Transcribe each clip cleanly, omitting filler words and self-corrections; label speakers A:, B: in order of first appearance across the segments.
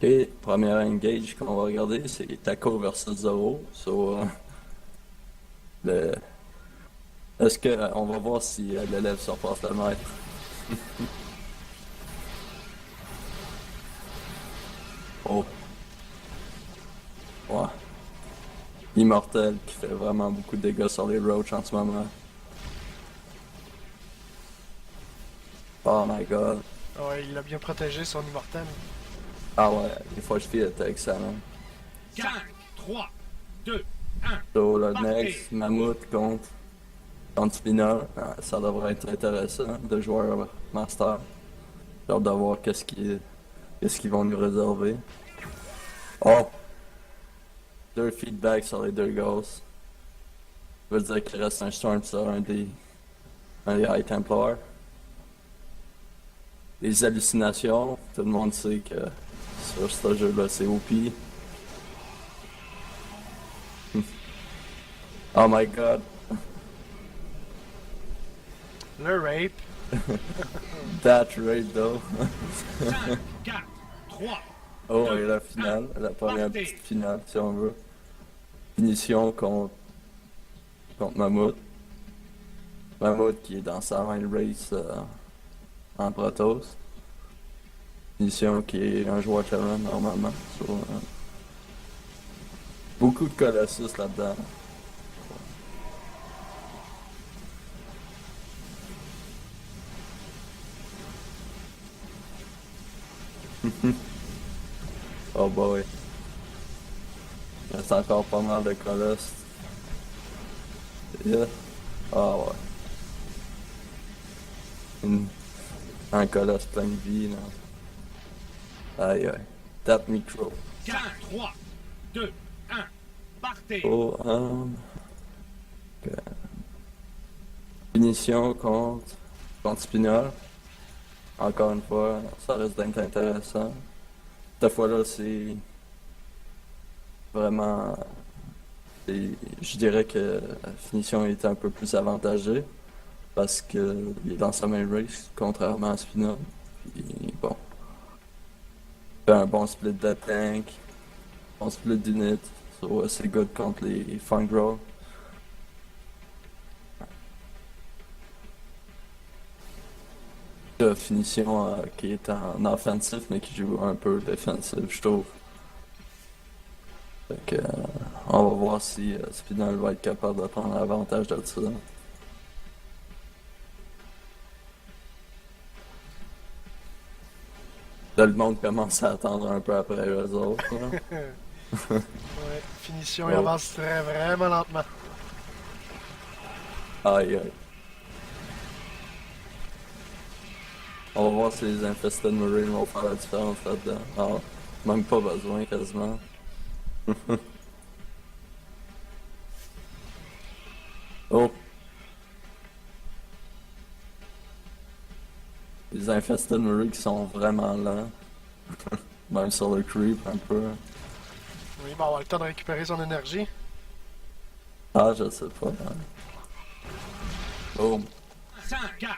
A: Ok, première engage qu'on va regarder, c'est Taco versus Zoro. Le... Est-ce que on va voir si l'élève surpasse le maître? Oh, ouais. Immortel qui fait vraiment beaucoup de dégâts sur les roaches en ce moment. Oh my god.
B: Ouais, il a bien protégé son immortel.
A: Ah ouais, les Force Field étaient excellents.
C: 5, 3, 2, 1.
A: So, le
C: Partez!
A: next, Mammouth contre Spinal. Ah, ça devrait être intéressant, deux joueurs master. J'ai hâte de voir qu'est-ce qu'ils vont nous réserver. Oh! Deux feedbacks sur les deux ghosts. Ça veut dire qu'il reste un Storm sur un des High Templars. Les hallucinations, tout le monde sait que sur ce jeu-là, c'est OP. Oh my god.
B: Le rape.
A: That raid though.
C: 5, 4, 3,
A: Oh, et
C: 2,
A: la finale, la première
C: Partez.
A: petite finale, si on veut. Finition contre Mammouth. Mammouth qui est dans sa main race en Protoss. Finition qui est un joueur challenge normalement. Beaucoup de Colossus là-dedans. Oh boy. Il reste encore pas mal de Colossus. Yeah. Ah ouais. Un Colosse plein de vie, là. Aïe aïe. Tap micro.
C: 5, 3, 2, 1. Partez!
A: Oh, ok. Finition contre Spinal. Encore une fois, ça risque d'être intéressant. Cette fois-là, c'est vraiment. Je dirais que la finition est un peu plus avantagée parce qu'il est dans sa main race, contrairement à Spinal. Puis bon, il fait un bon split de tank, bon split d'unit, so, c'est good contre les Fungrow. La finition qui est en offensif mais qui joue un peu défensif, je trouve. Fait que, on va voir si Spinal va être capable de prendre l'avantage de ça. Là, le monde commence à attendre un peu après eux autres. Là.
B: Ouais, finition, il
A: Oh.
B: avance vraiment lentement.
A: Aïe aïe. On va voir si les Infested Marines vont faire la différence là-dedans. Ah, même pas besoin quasiment. Oh! Les Infested Marines qui sont vraiment lents. Même sur le creep un peu.
B: Oui, bon, on va avoir le temps de récupérer son énergie.
A: Ah, je sais pas. Hein. Oh!
C: 5, 4,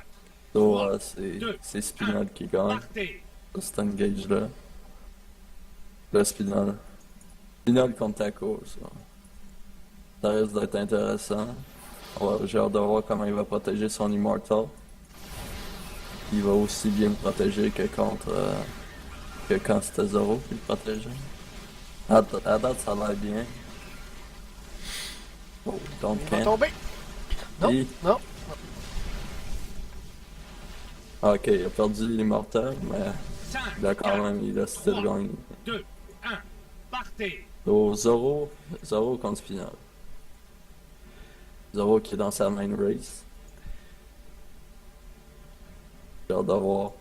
A: So,
C: 3,
A: c'est
C: 2,
A: c'est Spinal qui gagne.
C: partez!
A: C'est engage là. Le Spinal. Spinal contre Taco, ça. Ça risque d'être intéressant. J'ai hâte de voir comment il va protéger son Immortal. Il va aussi bien me protéger que que quand c'était Zoro qui le protégeait. À date, ça a l'air bien. Oh, don't
B: Il va
A: can.
B: tomber. Non,
A: Et-
B: non.
A: Ah, ok, il a perdu l'Immortal, mais
C: 5,
A: il a quand même, il a still
C: 3,
A: gagné.
C: 2, 1. Partez!
A: So, Zoro contre Spinal. Zoro qui est dans sa main race. J'ai hâte de voir.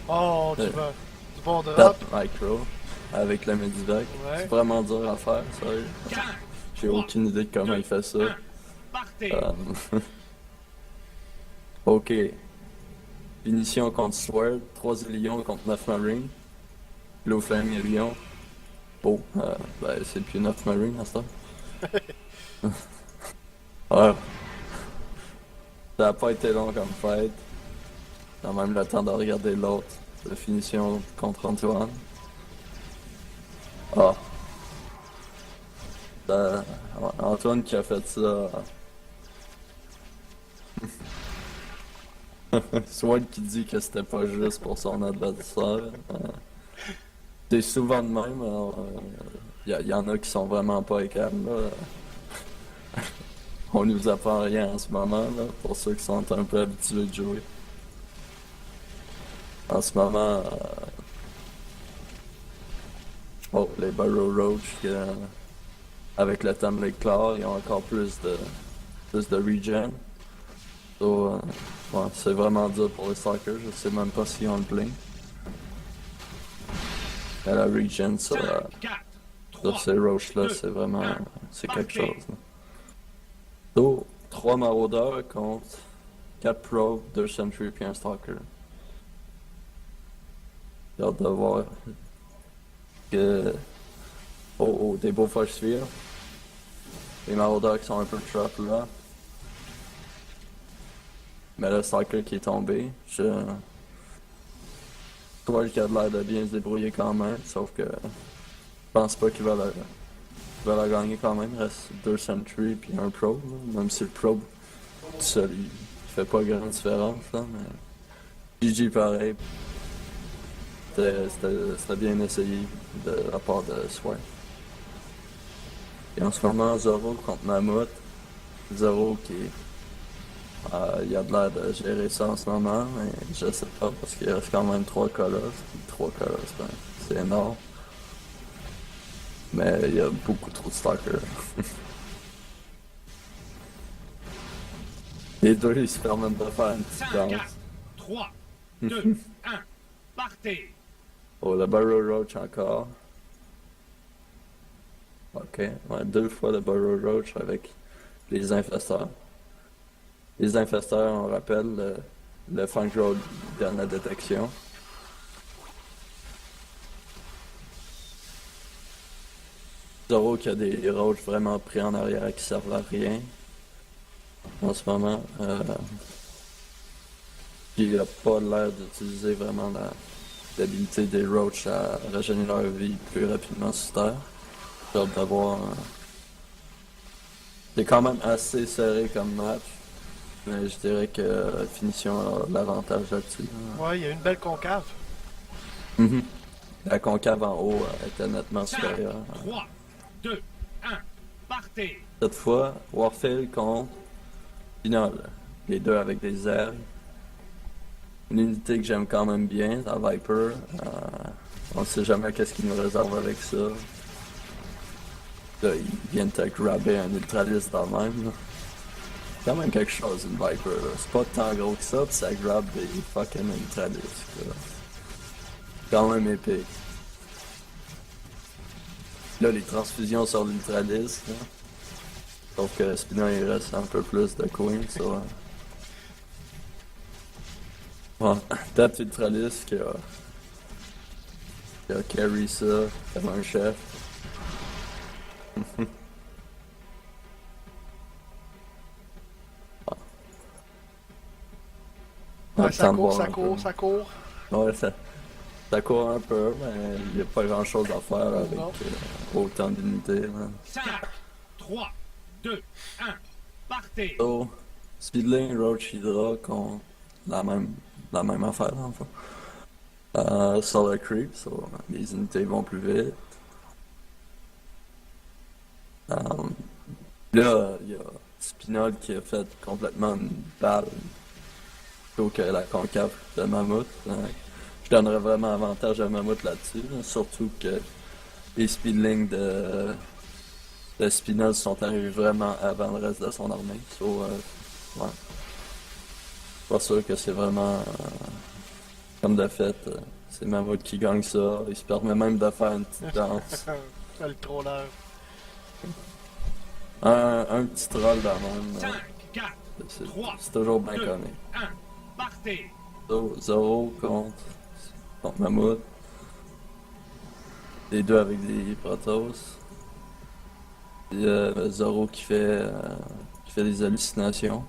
B: Oh,
A: Euh,
B: du bon
A: Tap
B: drop.
A: micro avec le Medivac.
B: Ouais.
A: C'est vraiment dur à faire, sérieux.
C: 5,
A: J'ai aucune idée de comment il fait ça.
C: 1. Partez!
A: Ok. Finition contre Sword, 3 Lions contre 9 Marines. Blue Flame et Lion. Oh, ben c'est plus 9 Marines à ce temps. Ouais. Ça a pas été long comme fight. Quand même le temps de regarder l'autre. La finition contre Antoine. Ah. Antoine qui a fait ça. Sword qui dit que c'était pas juste pour son adversaire. C'est souvent de même. Y en a qui sont vraiment pas écables. Là. On nous apprend rien en ce moment, là, pour ceux qui sont un peu habitués de jouer. En ce moment, oh, les Burrow Roach, avec le temps de l'éclair, ils ont encore plus de regen. So, ouais, c'est vraiment dur pour les Stalkers, je sais même pas s'ils ont le blink. Mais la regen sur
C: 5, 4,
A: sur
C: 3,
A: ces Roach-là, c'est vraiment, c'est quelque chose. Là. So, 3 maraudeurs contre 4 Pro, 2 Sentry puis un Stalker. J'ai hâte de voir que... Oh, des beaux Force Sphere. Les maraudeurs qui sont un peu trap là. Mais le Stalker qui est tombé, je crois qu'il a l'air de bien se débrouiller quand même, sauf que je pense pas qu'il va la gagner quand même. Il reste 2 Sentry puis un Pro, là. Même si le Pro tout seul il fait pas grande différence là, mais GG pareil. C'était bien essayé de la part de Swire. Et en ce moment, Zoro contre Mammouth. Zoro qui il a de l'air de gérer ça en ce moment, mais je sais pas parce qu'il reste quand même 3 colosses. 3 colosses, ben, c'est énorme. Mais il y a beaucoup trop de stalkers. Les deux ils se permettent de faire une petite
C: 5,
A: danse.
C: 4, 3, 2, 1. Partez.
A: Oh, le Burrow Roach encore. Ok, ouais, 2 fois le Burrow Roach avec les infesteurs. Les infesteurs, on rappelle, le Funk Road donne la détection. Zoro qui a des roaches vraiment pris en arrière qui servent à rien en ce moment. Il n'a pas l'air d'utiliser vraiment l'habilité des roaches à régénérer leur vie plus rapidement sur Terre. J'ai hâte d'avoir. C'est quand même assez serré comme match. Mais je dirais que Finition a l'avantage là-dessus.
B: Ouais, il y a une belle concave.
A: Mhm. La concave en haut était nettement
C: 5,
A: supérieure.
C: 3, 2, 1. Partez.
A: Cette fois, Warfield contre Pinol. Les deux avec des airs. Une unité que j'aime quand même bien, la Viper. On ne sait jamais qu'est-ce qu'il nous réserve avec ça. Là, ils viennent te grabber un ultraliste dans le même. Là. C'est quand même quelque chose, une Viper. Là. C'est pas tant gros que ça, pis ça grab des fucking ultralistes. Là. C'est quand même épique. Là, les transfusions sur l'ultraliste. Là. Sauf que Spina, il reste un peu plus de Queen, ça. Ouais, peut-être Ultralis qui a carry ça comme un chef.
B: Ouais, ça court, ça court, ça court.
A: Ouais, ça court un peu, mais il n'y a pas grand chose à faire avec autant d'unités.
C: 5, 3, 2, 1. Partez.
A: So, Speedling, Roach, Hydra contre la même affaire en fait. Solar Creep, so, les unités vont plus vite. Là, il y a Spinol qui a fait complètement une balle plutôt que la concave de Mammouth. Je donnerais vraiment avantage à Mammouth là-dessus, là, surtout que les speedlings de Spinol sont arrivés vraiment avant le reste de son armée. So, ouais. Pas sûr que c'est vraiment comme de fait, c'est Mammouth qui gagne ça. Il se permet même de faire une petite danse.
B: Le trolleur.
A: Un petit troll dans le même.
C: 5, 4, 3,
A: C'est toujours bien
C: 2,
A: connu.
C: 1. Partez.
A: Zoro contre Mammouth. Les deux avec des Protoss. Puis Zoro qui fait des hallucinations.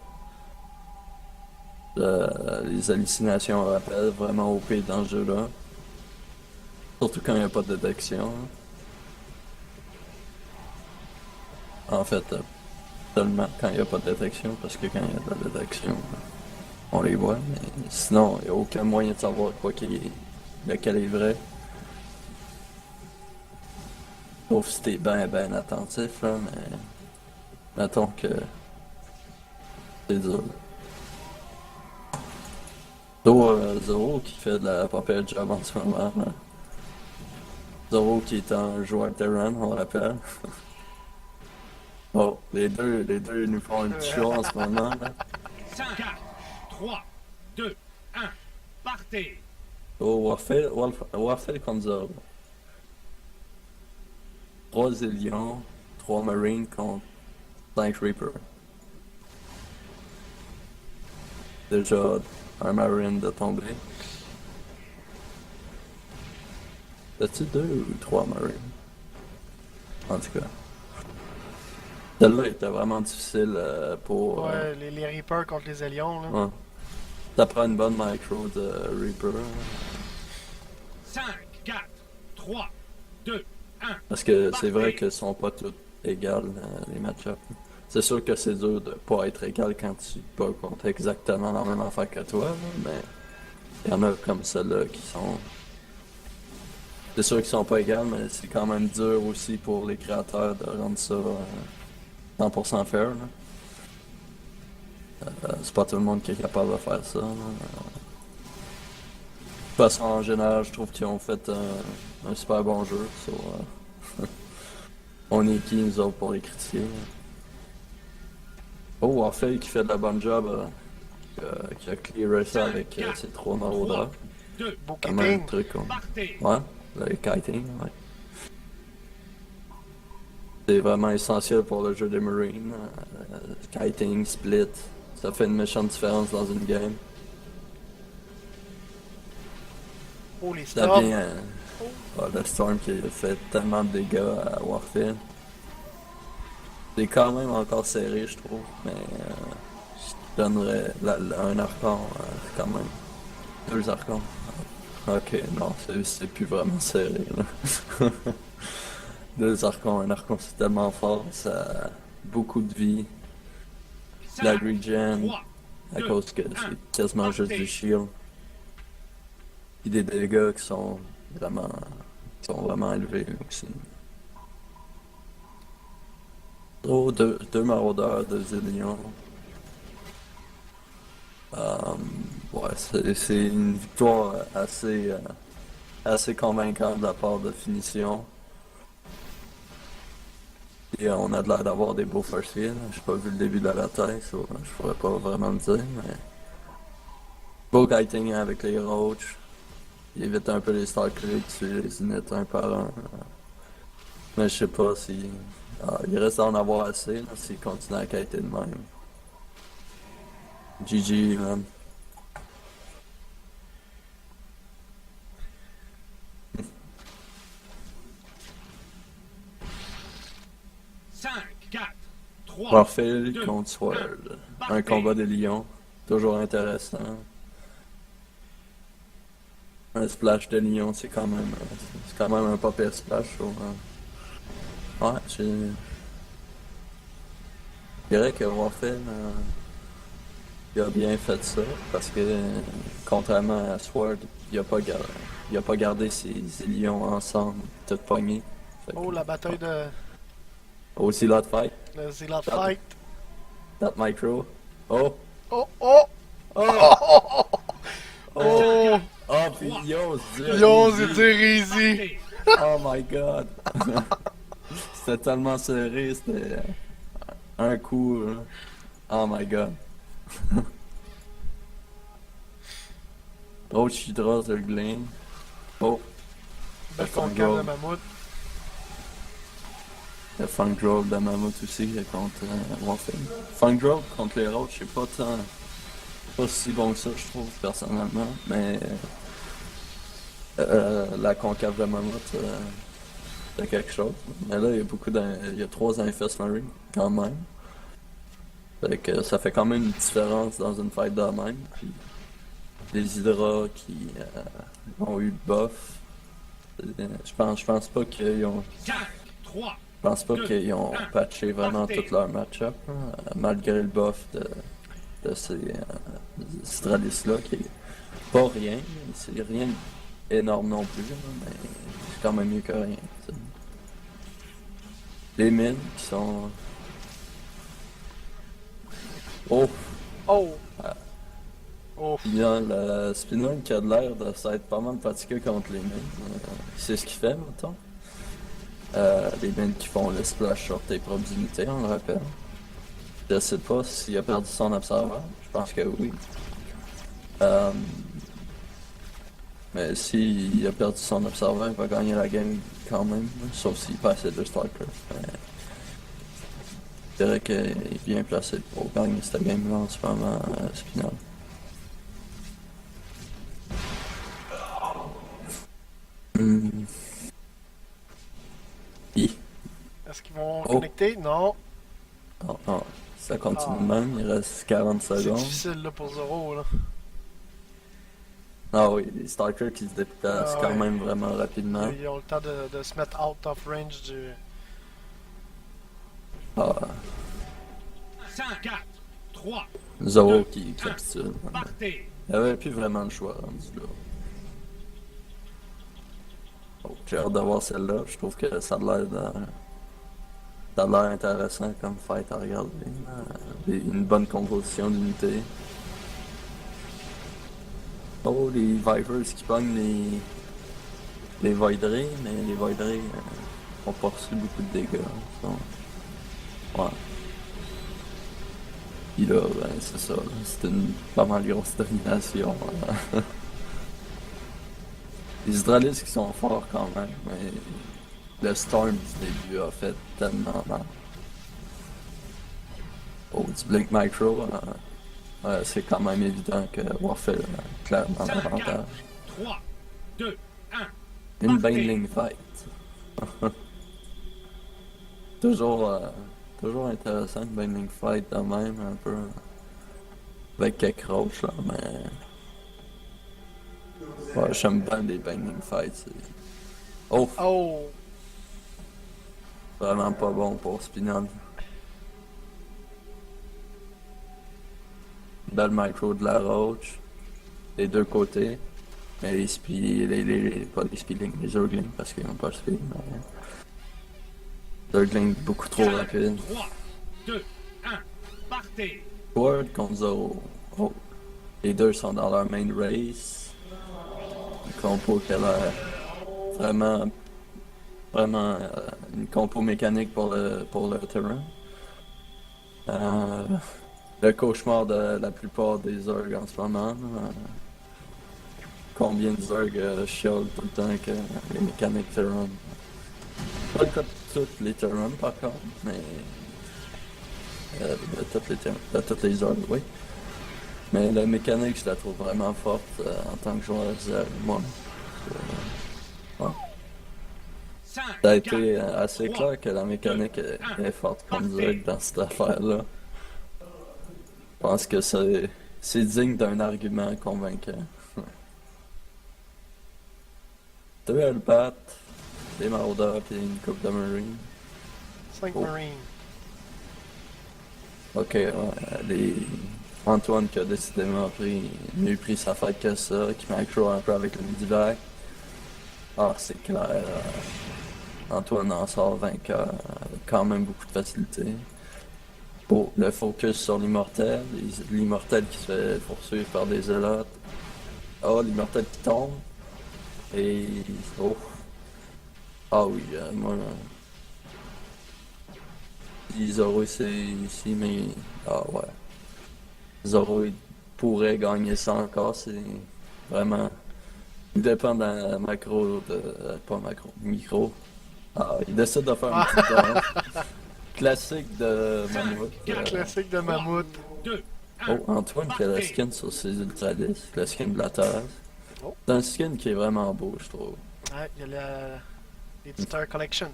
A: Les hallucinations rappellent vraiment OP dans ce jeu-là. Surtout quand il n'y a pas de détection. En fait, seulement quand il n'y a pas de détection, parce que quand il y a de la détection, on les voit, mais sinon, il n'y a aucun moyen de savoir lequel est vrai. Sauf si t'es ben attentif, là, mais mettons que c'est dur. Zoro qui fait de la papier job en ce moment. Là. Zoro qui est un joueur Terran, on rappelle. Oh, les deux nous font un petit show en ce moment. Là.
C: 5, 4, 3, 2, 1, partez!
A: Oh, Warfare contre Zoro. 3 Zillions, 3 Marines contre 5 Reapers. Déjà un Marine de tomber. T'as-tu 2 ou 3 Marines? En tout cas. Celle-là était vraiment difficile pour...
B: Ouais, les Reapers contre les Élions, là.
A: Ouais. Ça prend une bonne micro de Reaper.
C: 5, 4, 3, 2, 1.
A: Parce que c'est vrai qu'ils sont pas tous égales, les match-ups. C'est sûr que c'est dur de pas être égal quand tu bats contre exactement la même affaire que toi, là, mais il y en a comme celle-là qui sont... C'est sûr qu'ils sont pas égales, mais c'est quand même dur aussi pour les créateurs de rendre ça 100% fair. Là. C'est pas tout le monde qui est capable de faire ça. Là. De toute façon, en général, je trouve qu'ils ont fait un super bon jeu. So, on est qui, nous autres, pour les critiquer? Oh, Warfare qui fait de la bonne job, qui a clearé ça avec ses 3 maraudeurs.
C: 2,
B: Beau
A: Quand même un
B: kiting.
A: truc comme...
C: partez!
A: Ouais, le kiting, ouais. C'est vraiment essentiel pour le jeu des Marines. Kiting, split, ça fait une méchante différence dans une game.
B: Oh, les
A: Ça
B: Storms.
A: vient... le Storm qui a fait tellement de dégâts à Warfare. C'est quand même encore serré, je trouve, mais je donnerais un Archon, quand même. 2 Archons. Ok, non, c'est plus vraiment serré, là. 2 Archons, un Archon c'est tellement fort, ça a beaucoup de vie. De la
C: 5,
A: regen,
C: 3,
A: à
C: 2,
A: cause que c'est quasiment juste du shield. Et des dégâts qui sont vraiment élevés aussi. Oh, 2 maraudeurs, 2 zillions. Ouais, c'est une victoire assez convaincante de la part de Finition. Et on a l'air d'avoir des beaux first kills. J'ai pas vu le début de la bataille, so je pourrais pas vraiment le dire, mais... Beau kiting avec les roaches. Il évite un peu les stalkers, tuer les units un par un. Mais je sais pas si... il reste à en avoir assez, là, s'il continue à kiter de même. GG, man.
C: 5, 4, 3,
A: Warfare
C: 2,
A: contre Sword.
C: 1.
A: Un combat des lions. Toujours intéressant. Un splash de lion, c'est quand même un pas pire splash. So, ouais, je dirais que Warfare, il a bien fait ça, parce que contrairement à Sword, il a pas gardé ses lions ensemble, tout pognés. Fait que-
B: Oh, la bataille de...
A: Aussi lot fight,
B: Le Zealot Fight.
A: that micro. Oh!
B: Oh, oh!
A: Oh!
B: Oh!
A: Oh, pis yo,
B: Yo, c'était easy!
C: Partez!
A: Oh my god! C'était tellement serré, c'était un coup. Là. Oh my god. Oh, Chidra, le Gleam. Oh,
B: Belle
A: Funk
B: concave de
A: Grove.
B: mammouth.
A: Le Funk Grove de Mammoth aussi contre Warfare. Funk Grove contre les Roaches, c'est pas si bon que ça, je trouve, personnellement. Mais la concave de Mammoth, c'est quelque chose. Mais là, il y a 3 Infest Marines, quand même. Fait que ça fait quand même une différence dans une fight de même. Puis les Hydra qui ont eu le buff, je pense pas qu'ils ont.
C: 5, 3,
A: Je pense pas qu'ils ont patché vraiment tout leur match-up, hein, malgré le buff de ces Stralis-là, qui est pas rien, c'est rien énorme non plus, hein, mais c'est quand même mieux que rien. T'sais. Les mines qui sont... Oh!
B: Oh! Oh!
A: Spinal qui a de l'air de s'être pas mal fatigué contre les mines. C'est ce qu'il fait, mettons. Les mines qui font le splash sur tes propres unités, on le rappelle. Je sais pas s'il a perdu son observateur, je pense que oui. Mais s'il a perdu son observateur, il va gagner la game quand même, sauf s'il passe les deux Stalkers. Je dirais qu'il est bien placé pour gagner cette game-là en ce moment, Spinal.
B: Est-ce qu'ils vont connecter? Non.
A: Non, ça continue de même, il reste 40
B: C'est
A: secondes.
B: difficile là, pour Zoro. Là.
A: Ah oui, les Stalkers qui se déplacent quand même vraiment rapidement.
B: Ils ont le temps de se mettre out of range du...
A: Ah,
C: 5, 4, 3,
A: Zoro qui capitule.
C: partez.
A: Il avait plus vraiment le choix rendu là. Oh, j'ai hâte d'avoir celle-là, je trouve que ça a l'air intéressant comme fight à regarder. Une bonne composition d'unités. Oh, les Vipers qui pognent les Voidrés, mais les Voidrés ont pas reçu beaucoup de dégâts. Donc, ouais. Puis là, ben, c'est ça, c'est une pas mal grosse domination. Les Hydralisques qui sont forts quand même, mais le Storm du début a fait tellement mal. Oh, du Blink Micro, c'est quand même évident que Warfare a clairement
C: 5,
A: l'avantage.
C: 4, 3, 2, 1.
A: Une Baneling fight. toujours intéressant une Baneling fight de même, un peu. Avec quelques roches là, mais. Ouais, j'aime bien les Baneling fights. Oh!
B: Oh!
A: Vraiment pas bon pour Spinal. Belle micro de la roach. Les deux côtés. Mais pas les speedlings, les Zerglings parce qu'ils n'ont pas le speed. Mais... Zergling beaucoup trop rapide.
C: 3, 2, 1. Partez.
A: Word contre Zoro. Oh. Les deux sont dans leur main race. Un compo qui a l'air vraiment une compo mécanique pour le terrain. Le cauchemar de la plupart des Zerg en ce moment. Combien de Zerg chiolent tout le temps que les mécaniques Terran. Pas le cas de toutes les Terran par contre, mais de toutes les Zerg, oui. Mais la mécanique, je la trouve vraiment forte en tant que joueur Zerg, moi. Ouais.
C: 5,
A: Ça a été assez clair que la mécanique est forte comme Zerg dans cette affaire-là. Je pense que c'est digne d'un argument convaincant. 2 Hellbat, des Marauders et une coupe de Marine.
B: 5
A: Oh.
B: Marines.
A: Ok, ouais, Antoine qui a décidément mieux pris sa fight que ça, qui macro un peu avec le Midivac. Ah, c'est clair. Antoine en sort vainqueur avec quand même beaucoup de facilité. Oh, le focus sur l'immortel. L'immortel qui se fait poursuivre par des zélotes. Oh, l'immortel qui tombe. Et... Oh. Ah oui, moi... Zoro c'est ici, mais... Ah ouais. Zoro il pourrait gagner ça encore, c'est vraiment... Il dépend d'un macro de... pas macro, micro. Ah, il décide de faire un petit temps. Classique de Mammouth.
B: Classique de Mammouth.
C: 2, 1.
A: Oh, Antoine qui a la skin sur ses ultradiscs, la skin de la Terre.
B: Oh.
A: C'est un skin qui est vraiment beau, je trouve.
B: Ouais, il y a l'Editor Collection.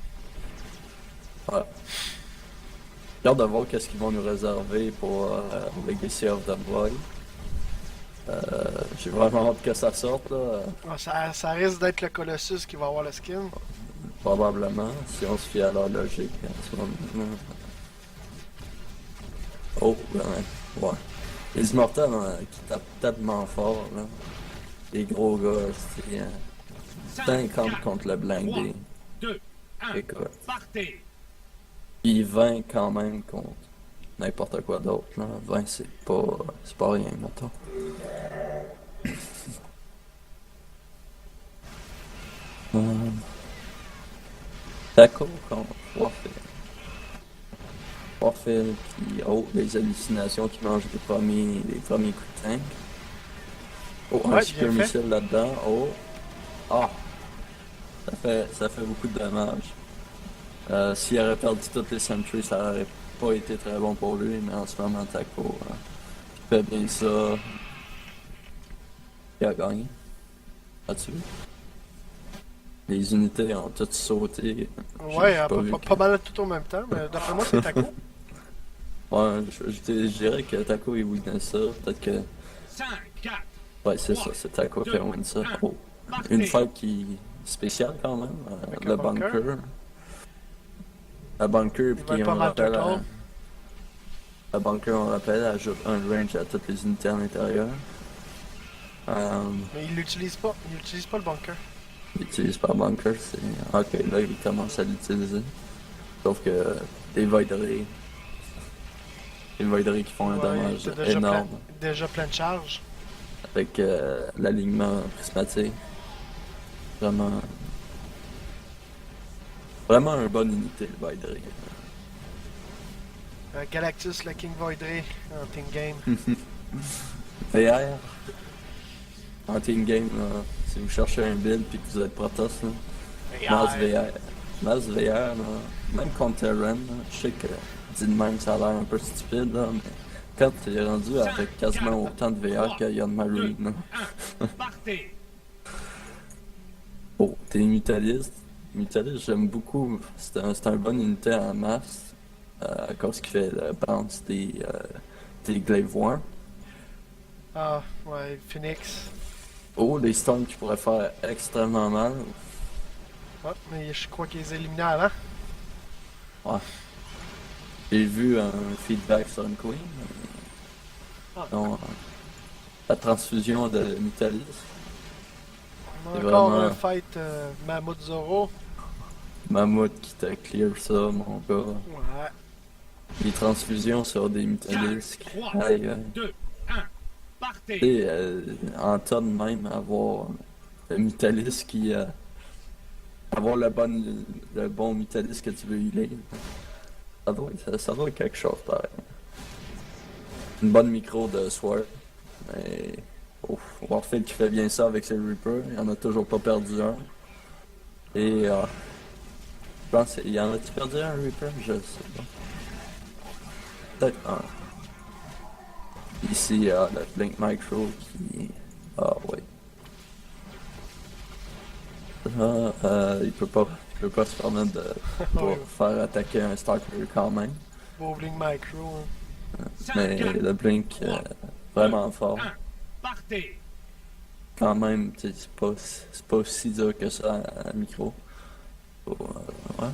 A: Ouais. J'ai hâte de voir qu'est-ce qu'ils vont nous réserver pour Legacy of the Void. J'ai vraiment hâte que ça sorte, là.
B: Ouais, ça risque d'être le Colossus qui va avoir le skin.
A: Probablement, si on se fie à leur logique en ce moment. Oh, ouais. Les immortels qui tapent tellement fort, là. Les gros gars, c'est 50 contre le blindé.
C: 2, 1,
A: Écoute.
C: partez.
A: Puis 20 quand même contre n'importe quoi d'autre, là. 20 c'est pas rien, mettons. D'accord contre Warfare. Warfare qui les hallucinations qui mangent les premiers coups de tank. Oh, un
B: Ouais,
A: super
B: bien fait.
A: missile là-dedans. Oh. Ah! Ça fait beaucoup de dommages. S'il aurait perdu toutes les sentries, ça aurait pas été très bon pour lui, mais en ce moment, Taco il fait bien ça. Il a gagné. As-tu vu? Les unités ont toutes sauté.
B: Ouais,
A: J'ai pas vu
B: pas mal tout en même temps, mais d'après moi, c'est Taco.
A: Ouais, je dirais que Taco il win ça. Peut-être que.
C: 5, 4,
A: Ouais, c'est ça, c'est Taco qui win ça. Oh. Une fight qui est spéciale quand même.
B: Avec
A: Le
B: le bunker.
A: bunker. Le bunker,
B: Il va
A: puis
B: être pas
A: on
B: mal
A: rappelle.
B: total.
A: Le bunker, on rappelle, ajoute un range à toutes les unités à l'intérieur.
B: Mais il l'utilise pas. Il utilise pas le bunker.
A: Il utilise pas bunker, c'est. Ok, là il commence à l'utiliser. Sauf que des voideries. Des voideries qui font un
B: Ouais,
A: dommage
B: il était déjà
A: énorme.
B: déjà plein de charge.
A: Avec l'alignement prismatique. Vraiment. Vraiment une bonne unité, le Voidry.
B: Galactus, le King Voidry en team game.
A: VR. En team game, là, si vous cherchez un build puis que vous êtes Protoss, là, Mass VR. Mass VR, là, même contre Terran, là, je sais que dit de même ça a l'air un peu stupide, là, mais quand tu es rendu avec quasiment autant de VR qu'il y a de Marine, là.
C: partez.
A: Oh, t'es mutaliste. Mutaliste, j'aime beaucoup. C'est un bon unité en masse. À cause qu'il fait le bounce des Glaive War.
B: Ah, ouais, Phoenix.
A: Oh, les stuns qui pourraient faire extrêmement mal.
B: Ouais, mais je crois qu'ils les éliminaient avant.
A: Ouais. J'ai vu un feedback sur une Queen.
B: Ah.
A: Non, la transfusion de Mutaliste.
B: On a
A: C'est
B: encore
A: vraiment-
B: un fight Mammoth Zoro.
A: Mammouth qui t'a clear ça, mon gars.
B: Ouais.
A: Les transfusions sur des Mutalistes.
C: 3,
A: Aïe, aïe.
C: 2, 1, partez.
A: Tu sais, en tonne même, avoir le Mutaliste qui. Avoir le bon Mutaliste que tu veux healer. Ça doit être quelque chose pareil. Une bonne micro de Sword. Mais. Ouf, Warfield qui fait bien ça avec ses Reapers. Il en a toujours pas perdu un. Et. Je pense qu'il y en a-tu perdu un Reaper? Je sais pas. Peut-être un. Ici, il y a le Blink Micro qui. Ah, ouais. Il peut pas se permettre de pas faire attaquer un Stalker quand même.
B: Bowling Micro. Hein.
C: 5,
A: Mais
C: 4,
A: le Blink, vraiment fort.
C: 1, partez.
A: Quand même, tu sais, c'est pas si dur que ça à micro. Oh, ouais.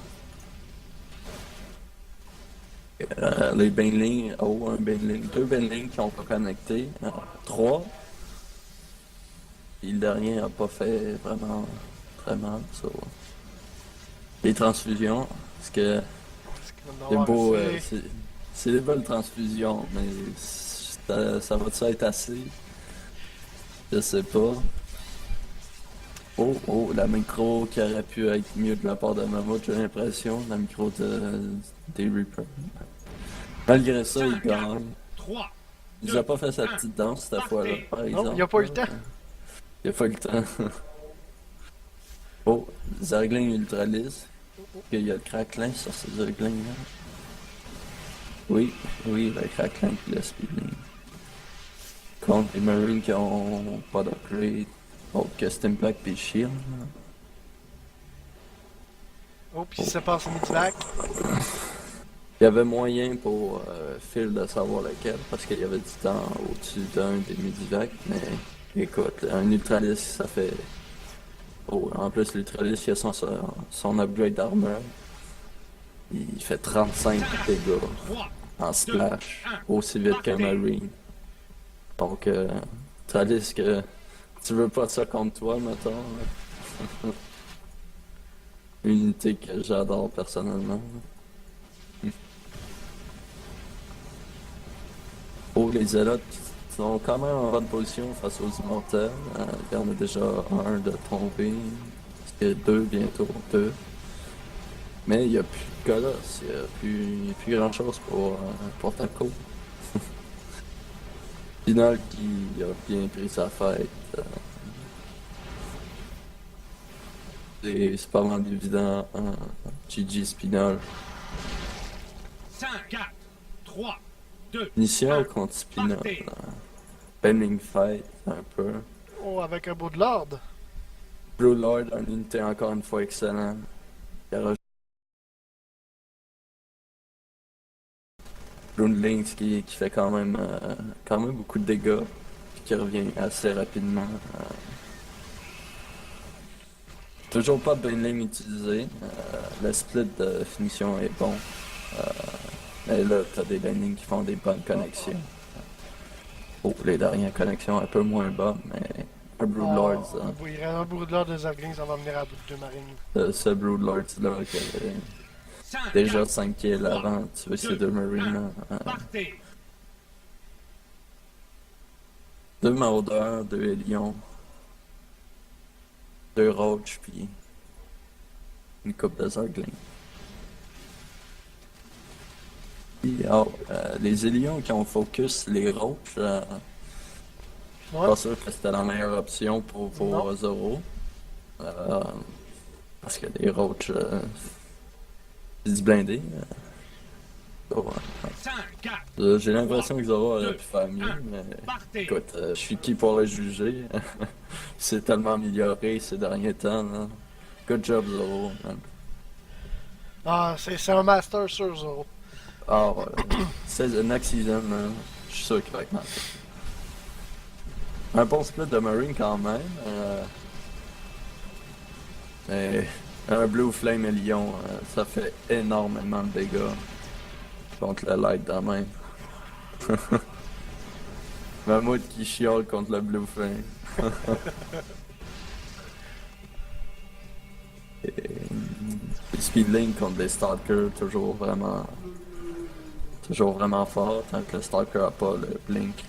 A: Les Baneling, un Baneling, 2 Baneling qui ont pas connecté, 3. Et le dernier a pas fait vraiment très mal, ça. Les transfusions, parce que
B: Est-ce qu'il va en
A: c'est
B: avoir
A: beau,
B: assez?
A: c'est des belles transfusions, mais ça va-tu être assez? Je sais pas. Oh, la micro qui aurait pu être mieux de la part de Mammoth, j'ai l'impression, la micro des Reapers. Malgré ça, il gagne.
C: 3,
A: Il a pas fait sa petite danse cette fois-là, par exemple.
B: il a pas eu le temps.
A: Il a pas eu le temps. Oh, Zergling ultra lisse. Il y a le craquelin sur ces Zerglings-là. Oui, le craquelin qui laisse speedling. Contre les Marines qui ont pas d'upgrade. Autre que Stimpack pis Shield.
B: Oh, puis il se passe au mid-back.
A: Il y avait moyen pour Phil de savoir lequel, parce qu'il y avait du temps au-dessus d'un des Medivac, mais écoute, un Ultralis, ça fait... Oh, en plus, l'Ultralis, il a son upgrade d'armure. Il fait 35 dégâts
C: 3,
A: en splash, aussi vite qu'un Marine. Donc, Ultralis, que tu veux pas ça contre toi, mettons. Une unité que j'adore personnellement. Oh, les Zélotes sont quand même en bonne position face aux Immortels. Il y en a déjà un de tombé. Il y a deux bientôt, deux. Mais il n'y a plus de Colosse, il n'y a plus grand chose pour Taco. Final qui a bien pris sa fête. C'est pas mal évident. GG Spinal.
C: 5, 4, 3, 2,
A: Mission contre Spinal.
C: Partez.
A: Pending fight, un peu.
B: Oh, avec un bout de Lord.
A: Blue Lord, une unité encore une fois excellent. Rune Lynx qui fait quand même beaucoup de dégâts, puis qui revient assez rapidement. Toujours pas de Baneling utilisé. Le split de finition est bon. Mais là, t'as des Baneling qui font des bonnes connexions. Oh, les dernières connexions un peu moins bonnes, mais un Broodlords,
B: Il reste un bout de Lord de Zerglings, ça va venir à bout de deux marines.
A: ce Broodlords là qui avait
C: 5,
A: déjà 5 kills avant de tuer ces deux Marines.
C: partez.
A: 2 Maraudeurs, 2 Hélions, 2 Roach, puis une coupe de Zerglings. Puis, les Hélions qui ont focus les Roach,
B: Ouais.
A: pas sûr que c'était la meilleure option pour vos
B: Non.
A: Zoro. Parce que les Roach, c'est du blindé. Oh, ouais.
C: 5, 4,
A: J'ai l'impression que Zoro aurait pu faire mieux, mais
C: partez.
A: écoute, je suis qui pour le juger? C'est tellement amélioré ces derniers temps. Là. Good job Zoro, man.
B: Ah, c'est un master sur Zoro.
A: Ah ouais. C'est next season, man. Je suis sûr qu'il va être master. Un bon split de Marine quand même. Mais un Blue Flame et Lion, ça fait énormément de dégâts contre le light de même. Mammouth qui chiale contre le Blue Flame. Et, Speedlink contre les Stalkers, toujours vraiment fort, tant que le Stalker a pas le Blink.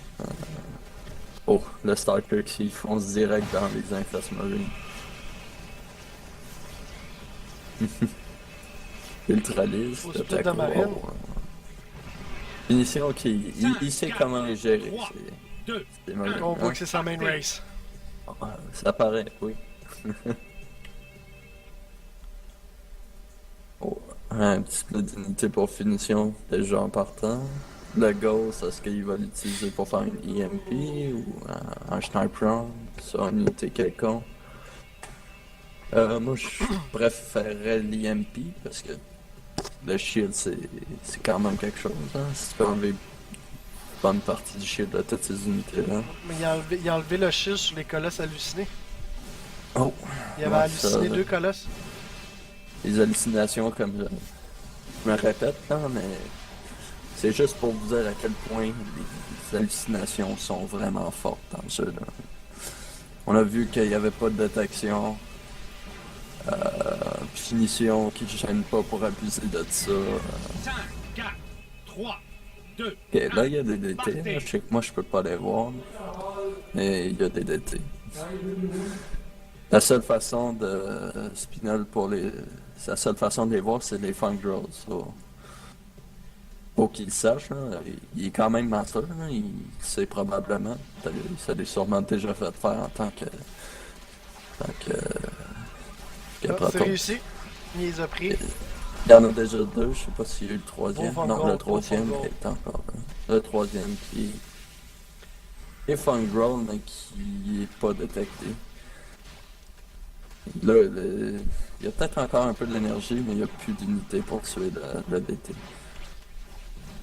A: Oh, le Stalker qui fonce direct dans les Infest Marines. Ultralis,
B: Faut
A: le
B: split de
A: Taco.
B: marine.
A: Finition, ok, il sait comment les gérer.
C: 2,
A: C'est marine,
B: On voit
A: hein.
B: que c'est sa main race.
A: Ça paraît, oui. Oh, un petit split d'unité pour finition, déjà en partant. Le Ghost, est-ce qu'il va l'utiliser pour faire une EMP ou un Sniper Round sur une unité quelconque? Moi, je préférerais l'EMP parce que le shield, c'est quand même quelque chose. Hein? Si tu peux enlever une bonne partie du shield de toutes ces unités-là.
B: Mais il a enlevé le shield sur les colosses hallucinés.
A: Oh!
B: Il avait
A: Ouais,
B: halluciné
A: ça,
B: deux colosses.
A: Les hallucinations, comme je me répète, là, mais c'est juste pour vous dire à quel point les hallucinations sont vraiment fortes dans le jeu. Là. On a vu qu'il n'y avait pas de détection. Finition qui ne gêne pas pour abuser de ça.
C: 5, 4, 3, 2,
A: Ok, là il y a des DT, là. Je sais que moi je peux pas les voir, mais il y a des DT. La seule façon de Spinal la seule façon de les voir c'est les Funk Girls. So, faut qu'il le sache, là. Il est quand même master, là. Il sait probablement. Ça l'a sûrement déjà fait faire en tant que
B: Ah, c'est
A: proton.
B: réussi. Il les a pris.
A: Il y en a déjà deux, je sais pas s'il y a eu le troisième.
B: Bon,
A: Non,
B: Funk
A: le troisième
B: Gold.
A: est encore là. Le troisième qui est Funk Growl, mais qui est pas détecté. Là, il y a peut-être encore un peu de l'énergie, mais il n'y a plus d'unité pour tuer le DT.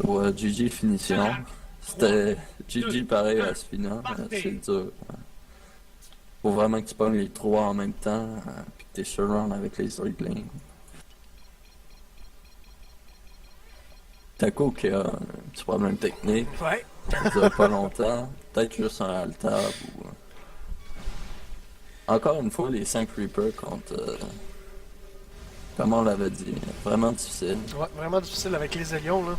A: Ouais, GG finition. C'était GG pareil à Spina, c'est dur. Faut vraiment que tu pognes les trois en même temps, puis que t'es surround avec les Zerglings. Taco qui a un petit problème technique,
B: Ouais.
A: ça dure pas longtemps, peut-être juste un altab ou... Encore une fois, les 5 Reapers contre... comme on l'avait dit, vraiment difficile.
B: Ouais, vraiment difficile avec les Zélions, là.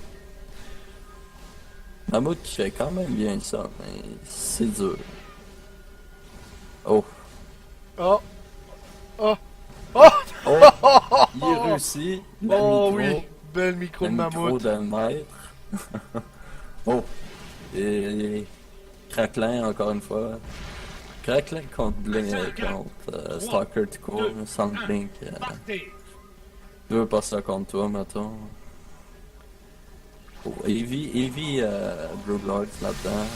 A: Mammouth qui fait quand même bien ça, mais c'est dur. Oh,
B: Oh! Oh! Oh!
A: oh, il réussit, le
B: Oh
A: micro,
B: oui! Belle micro
A: le
B: de
A: micro
B: mammouth.
A: d'un maître. Oh, et Craquelin encore une fois. Craquelin contre Blink, contre Stalker tout court, sans Blink.
C: Partez.
A: Je veux pas ça contre toi, mettons. Oh, Eevee Broodlords là-dedans.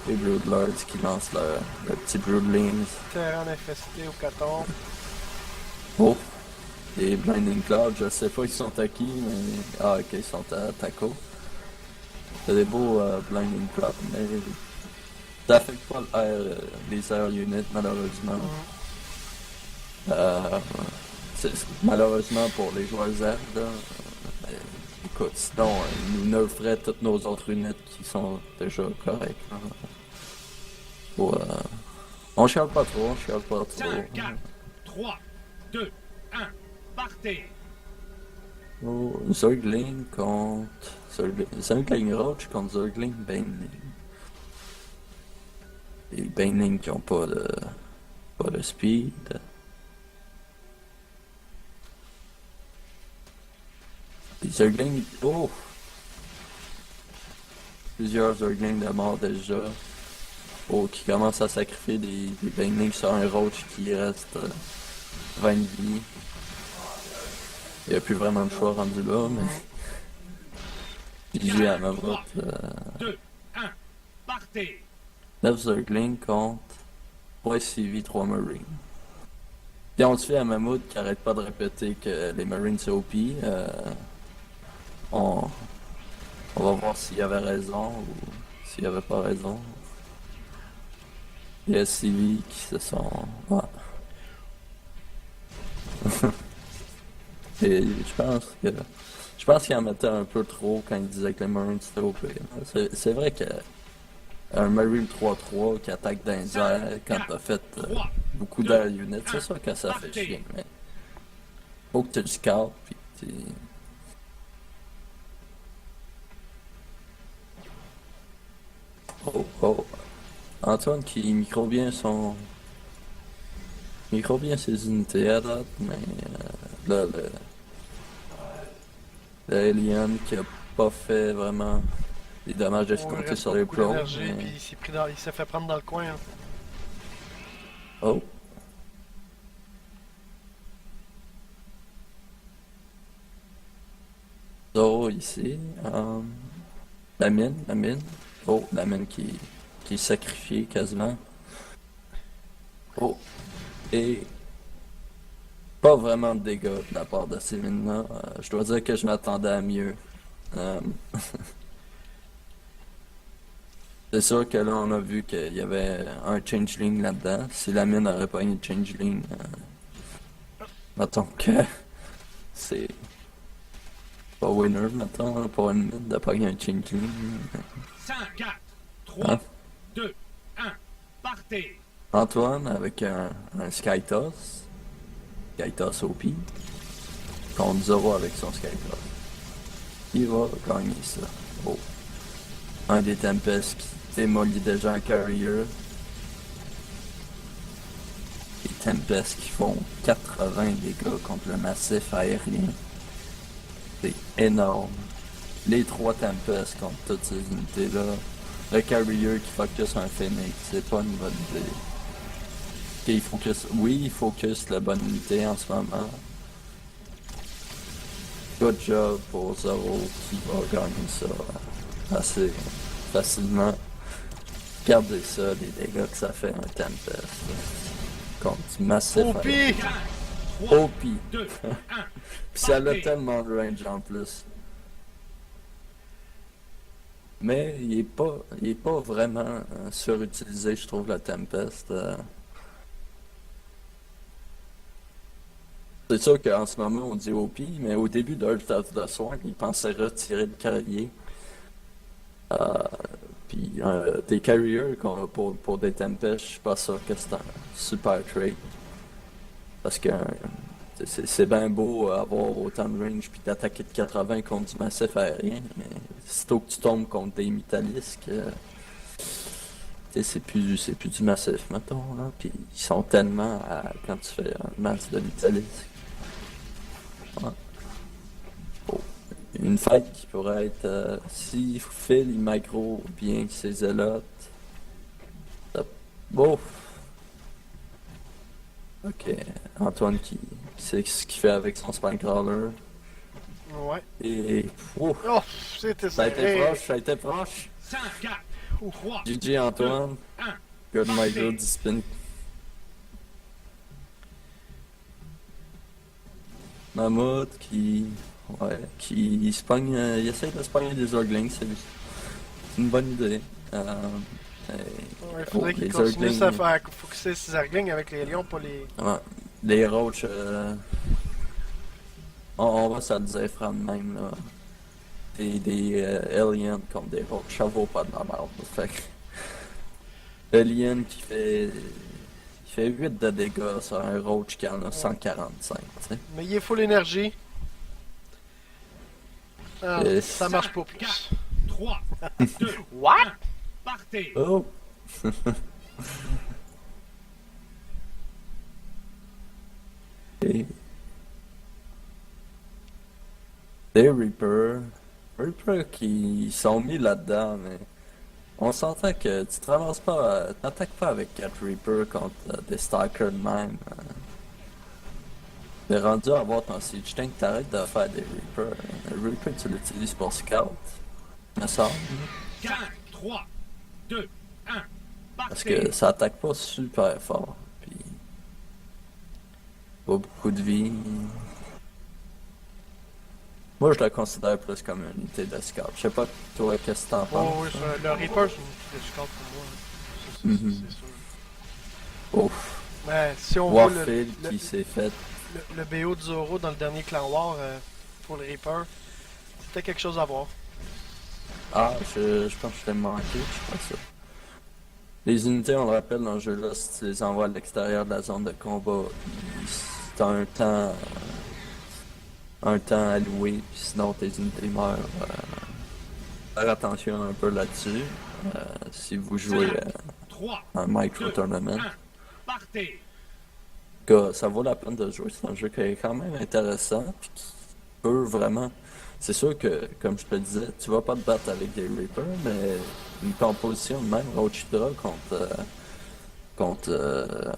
A: Les Broodlords qui lancent leur petit Broodlings.
B: Terrain infesté au coton.
A: Oh! Les Blinding Clouds, je sais pas ils sont à qui, mais... Ah ok, ils sont à Taco. C'est des beaux Blinding Clouds, mais... Ça affecte pas les air units, malheureusement. Malheureusement pour les joueurs Z, là. Mais, écoute, sinon, ils nous nerferaient toutes nos autres units qui sont déjà corrects. Hein. Bon, on chiale pas trop, on chiale pas trop.
C: 5, 4, 3, 2, 1. Partez.
A: Oh, Zergling contre... Zergling Roach contre Zergling Baneling. Les Baneling qui ont pas de speed. Les Zergling... Oh! Plusieurs Zergling de mort déjà. Oh, qui commencent à sacrifier des Baneling sur un Roach qui reste 20 vies. Il n'y a plus vraiment de choix rendu là, mais... GG à ma vote.
C: 2, 1. Partez.
A: 9 Zergling contre 3 CV, 3 Marines. Puis on se fait à Mammouth qui arrête pas de répéter que les Marines c'est OP. On va voir s'il avait raison ou s'il avait pas raison. Il y a CV qui se sont... Ouais. Et je pense qu'il en mettait un peu trop quand il disait que les Marines c'était OP. C'est vrai que un Marine 3-3 qui attaque dans les airs quand t'as fait beaucoup d'air units, c'est sûr que ça fait chier, mais faut que tu le scout pis tu... Oh oh. Antoine qui micro bien ses unités à date, mais là le Alien qui a pas fait vraiment des dommages de
B: Oh, il
A: compter
B: reste
A: sur
B: pas
A: les
B: beaucoup
A: pros.
B: d'énergie,
A: Mais...
B: puis il s'est fait prendre dans le coin. Hein.
A: Oh. Zoro ici. La mine. Oh, la mine qui est sacrifiée quasiment. Oh. Et pas vraiment de dégâts de la part de ces mines-là. Je dois dire que je m'attendais à mieux. C'est sûr que là, on a vu qu'il y avait un changeling là-dedans. Si la mine n'aurait pas eu de changeling, mettons que c'est pas winner, mettons, pour une mine de pas un changeling.
C: 5, 4, 3,
A: Hein?
C: 2, 1. Partez.
A: Antoine avec un Skytoss. Skytoss OP. Contre Zoro avec son Skytoss. Il va gagner ça. Oh. Un des Tempest qui démolit déjà un carrier. Les Tempest qui font 80 dégâts contre le massif aérien. C'est énorme. Les 3 Tempest contre toutes ces unités-là. Le carrier qui focus un Phoenix, c'est pas une bonne idée. Okay, il focus la bonne unité en ce moment. Good job pour Zoro qui va gagner ça assez facilement. Regardez ça, les dégâts que ça fait un Tempest. Contre du massif.
B: OP!
A: aérien.
C: 3,
A: OP.
C: 2, 1.
A: Puis ça a tellement de range en plus. Mais il est pas vraiment surutilisé, je trouve, la Tempest. C'est sûr qu'en ce moment, on dit OP, mais au début d'Earth of the Swarm, ils pensaient retirer le carrier. Puis des carriers pour des Tempest, je suis pas sûr que c'est un super trade. Parce que c'est bien beau avoir autant de range puis d'attaquer de 80 contre du massif aérien, mais sitôt que tu tombes contre des métallisques, c'est plus du massif, mettons, là. Puis ils sont tellement quand tu fais un match de métallisque. Ouais. Oh. Une fight qui pourrait être si Phil il micro bien ses zélotes. Bon. Ok, Antoine qui sait ce qu'il fait avec son Spinecrawler.
B: Ouais.
A: Et. Ouf,
B: Oh, c'était
A: ça a été
B: serré.
A: proche, ça a été proche.
C: 5, 4, 3,
A: GG Antoine.
C: 1.
A: Good micro du spin. Mammouth qui. Ouais, qui se pogne. Il essaie de se pogner des Zerglings, c'est une bonne idée.
B: Ouais, faudrait qu'il
A: les
B: continue
A: Zerglings.
B: à faire focuser ses Zerglings avec les lions, pas les.
A: Ouais, les roaches. On va se le dire, Fran, même, là. Des aliens contre des roaches, ça vaut pas de la merde. Fait que. Alien qui fait 8 de dégâts sur un roach qui en a 145, tu sais.
B: Mais il est full énergie. Ah,
A: Et
B: ça marche pas plus.
C: 4, 3, 2,
B: What?
C: 1. Partez.
A: Oh! Et... Des Reapers. Reapers qui sont mis là-dedans, mais on s'entend que tu te ramasses pas, t'attaques pas avec 4 Reapers contre des Stalkers de même. T'es rendu à avoir ton Siege Tank, t'arrêtes de faire des Reapers. Un Reaper, tu l'utilises pour scout, me semble.
C: 5, 3, 2, 1.
A: Parce
C: Partez.
A: que ça attaque pas super fort. Puis. Pas beaucoup de vie. Moi, je le considère plus comme une unité de scout. Je sais pas, toi, qu'est-ce que t'en penses?
B: Oh, oui, le Reaper, c'est une petite scout pour moi. Ça,
A: Mhm.
B: c'est sûr.
A: Ouf.
B: Mais si on voit
A: Warfield qui s'est fait.
B: le BO de Zoro dans le dernier Clan War pour le Reaper, c'était quelque chose à voir.
A: Ah, je pense que je l'ai manqué, je sais pas ça. Les unités, on le rappelle, dans le jeu-là, si tu les envoies à l'extérieur de la zone de combat, c'est un temps alloué, puis sinon tes unités meurent. Faire attention un peu là-dessus. Si vous jouez
C: 3,
A: un micro-tournament.
C: 1. Partez.
A: Ça vaut la peine de jouer. C'est un jeu qui est quand même intéressant, puis qui peut vraiment. C'est sûr que, comme je te le disais, tu vas pas te battre avec des Reapers, mais une composition de même, Roach Hydra contre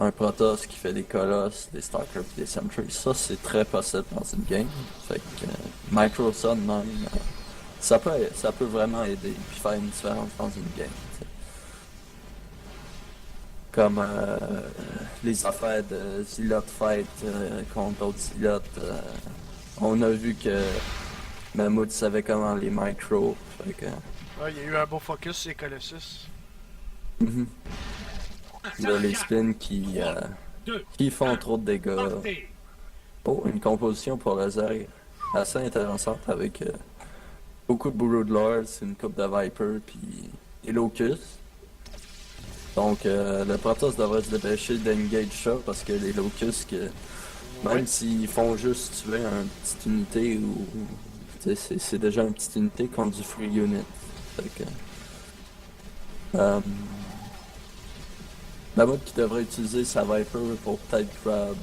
A: un Protoss qui fait des Colosses, des Stalkers et des Sentries, ça c'est très possible dans une game. Fait que Microsoft même, ça peut vraiment aider puis faire une différence dans une game. T'sais. Comme les affaires de Zilot Fight contre d'autres Zilots. On a vu que Mammouth savait comment les micro. Fait que,
B: Ouais, il y a eu un beau focus sur les Colossus.
A: mhm. Là, les spins qui font trop de dégâts.
C: Partez.
A: Oh, une composition pour le Zerg assez intéressante avec beaucoup de Broodlords, une coupe de Viper, puis des Locusts. Donc, le Protoss devrait se dépêcher d'engage ça parce que les Locusts, même
B: Ouais.
A: s'ils font juste tuer une petite unité ou. Tu sais, c'est déjà une petite unité contre du free unit. Fait que. La mode qui devrait utiliser sa Viper pour peut-être grab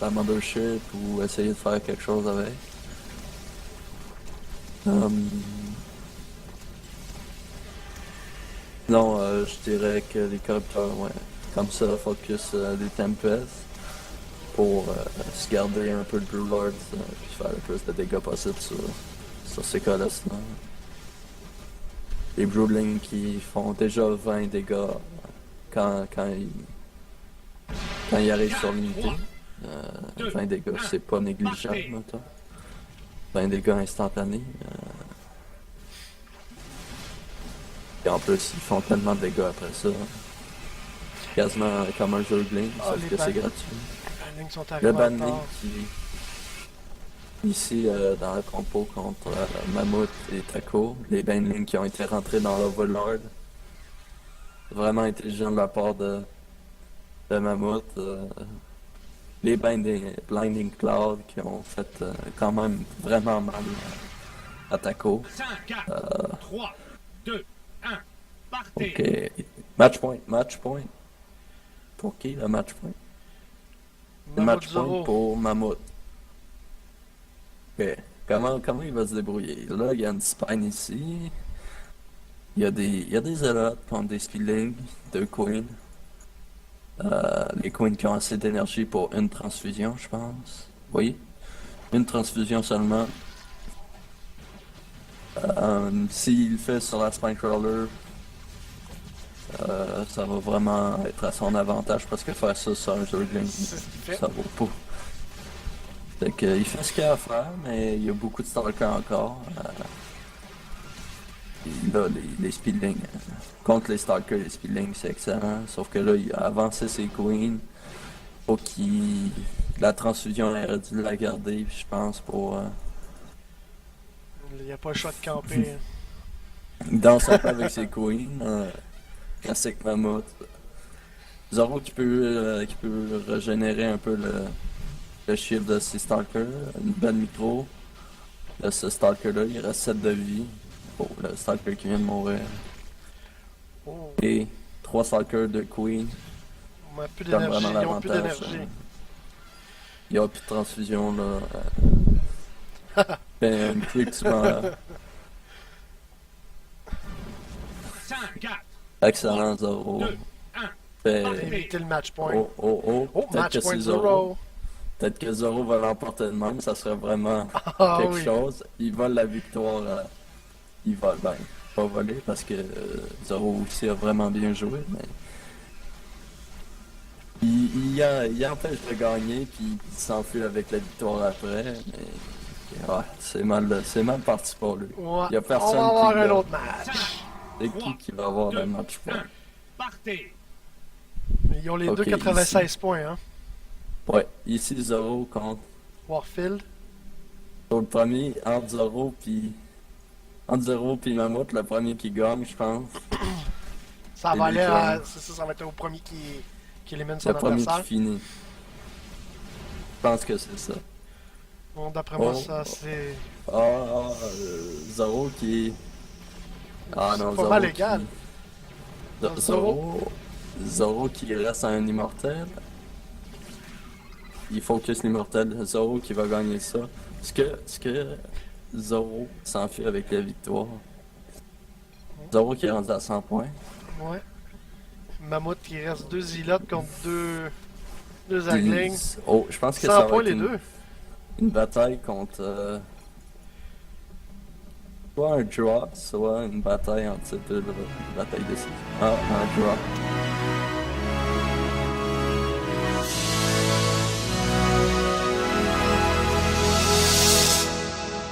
A: la Mothership ou essayer de faire quelque chose avec. Non, je dirais que les corrupteurs, ouais, comme ça, focus des Tempest pour se garder un peu de Blue Lord puis faire le plus de dégâts possible sur ces colosses-là. Les Broodlings qui font déjà 20 dégâts quand ils arrivent sur l'unité. 20 dégâts, c'est pas négligeable, mettons. 20 dégâts instantanés. Et en plus, ils font tellement de dégâts après ça. Quasiment comme un Zergling,
B: Ah,
A: sauf
B: les
A: que c'est
B: ban-
A: gratuit.
B: Les lignes sont
A: Le
B: arrivées en
A: Banning
B: retard.
A: qui... Ici, dans la compo contre Mammoth et Taco, les Banelings qui ont été rentrés dans l'Overlord. Vraiment intelligent de la part de Mammoth. Les Blinding Cloud qui ont fait quand même vraiment mal à Taco.
C: 5, 4, 3, 2, 1. Partez.
A: Ok. Match point, match point. Pour qui le match point? Le
B: Mammoth
A: match point
B: Zoro.
A: pour Mammoth. Ok. Comment il va se débrouiller? Là, il y a une spine ici. Il y a des élotes contre des skillings, 2 queens. Les queens qui ont assez d'énergie pour une transfusion, je pense. Oui. Une transfusion seulement. S'il fait sur la spine crawler, ça va vraiment être à son avantage parce que faire ça sur un Zergling,
B: C'est ce qu'il fait.
A: ça vaut pas. Fait que, il fait ce qu'il a à faire, mais il y a beaucoup de stalkers encore. Et là, les speedlings, contre les stalkers, les speedlings, c'est excellent. Sauf que là, il a avancé ses queens. Faut qu'il... La transfusion, il aurait dû la garder, je pense, pour...
B: Il n'y a pas le choix de camper.
A: Il danse un peu avec ses queens. Classique Mammoth. Zoro qui peut régénérer un peu le shield de ses stalkers. Une belle micro. Là, ce stalker-là, il reste 7 de vie. Oh, le stalker qui vient de mourir.
B: Oh,
A: Et 3 stalkers de queen.
B: on a plus
A: Donne
B: d'énergie.
A: vraiment
B: Ils ont plus
A: l'avantage.
B: d'énergie.
A: Il n'y a plus de transfusion là. Ben, une clique souvent.
C: 5, 4,
A: Excellent Zoro.
C: 2, 1.
A: Ben,
B: Éviter le match point.
A: oh.
B: Oh,
A: Peut-être
B: match
A: que
B: point
A: c'est
B: Zoro.
A: Peut-être que Zoro va l'emporter de même, ça serait vraiment
B: Ah
A: quelque
B: oui.
A: chose. Il vole la victoire. Il vole, ben, pas voler parce que Zoro aussi a vraiment bien joué, mais. Il empêche de gagner, puis il s'enfuit avec la victoire après, mais. Ouais, c'est mal parti pour lui.
B: Ouais.
A: Il y a personne
B: On va avoir
A: qui
B: un
A: l'a.
B: autre match.
A: C'est qui va avoir le match point?
C: 1. Partez.
B: Ils ont les
A: Ok,
B: deux 96 points, hein.
A: Ouais, ici Zoro contre.
B: Warfield.
A: Pour le premier, entre Zoro puis Mammoth, le premier qui gagne, je pense.
B: Ça
A: Et
B: va
A: les
B: aller
A: clans.
B: c'est ça, ça va être au premier qui élimine son
A: Le premier qui
B: adversaire.
A: finit. Je pense que c'est ça.
B: Bon, d'après moi,
A: Oh.
B: ça, c'est
A: Zoro qui. Ah non,
B: c'est pas
A: Zoro.
B: mal égal.
A: Qui... Zoro qui reste à un immortel. Il focus l'immortel. Zoro qui va gagner ça. Est-ce que Zoro s'enfuit avec la victoire? Zoro qui est rendu à 100 points.
B: Ouais. Mammoth qui reste 2 Zilotes contre deux Zerglings.
A: Oh, je pense que
B: 100
A: ça va
B: points
A: être
B: les deux.
A: une bataille contre soit un drop, soit une bataille entre ces deux, bataille de un drop.